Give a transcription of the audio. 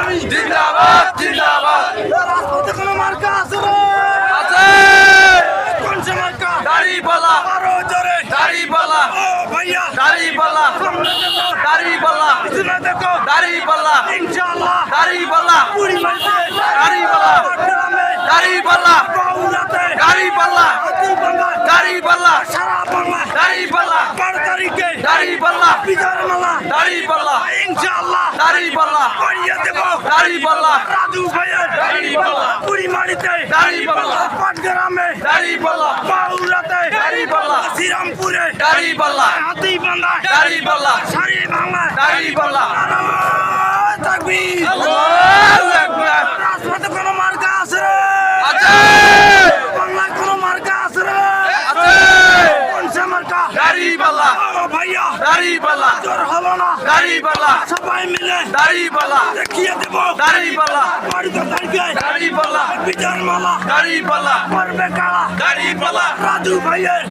জিন্দাবাদ জিন্দাবাদ রাজপথে কোনো মার্কা আছে রে? আছে কোন সে মার্কা? দাড়িপাল্লা আরো জোরে। দাড়িপাল্লা ও ভাইয়া, দাড়িপাল্লা সামনে দেখো, দাড়িপাল্লা পিছনে দেখো। দাড়িপাল্লা ইনশাআল্লাহ দাড়িপাল্লা পুরি মাইতে, দাড়িপাল্লা গ্রামে, দাড়িপাল্লা বাউলাতে, দাড়িপাল্লা হাতিবান্ধায়, দাড়িপাল্লা সারা বাংলায় দাড়িপাল্লা 12 তারিখে দাড়িপাল্লা বিজয়ের মালা দাড়িপাল্লা ইনশাআল্লাহ দাড়িপাল্লা করিয়ে দেব। দাড়িপাল্লা রাজু ভাইয়ের দাড়িপাল্লা পুরি মারিতে, দাড়িপাল্লা পাটগ্রামে, দাড়িপাল্লা বাউলাতে, দাড়িপাল্লা শ্রীরামপুরে, দাড়িপাল্লা হাতিবান্ধায়, দাড়িপাল্লা সারি বাংলায় দাড়িপাল্লা নারায় তাকবীর। আল্লাহু আকবার রাজপথে কোনো মার্কা আছে রে? আছে বাংলায় কোনো মার্কা আছে রে? আছে কোন সে মার্কা? দাড়িপাল্লা ও ভাইয়া, দাড়িপাল্লা জোর হলো না, দাড়িপাল্লা সবাই মিলে দাড়িপাল্লা দেখিয়ে দেব। দাড়িপাল্লা 12 তারিখে দাড়িপাল্লা বিজয়ের মালা দাড়িপাল্লা পরবে কারা? দাড়িপাল্লা রাজু ভাইয়ের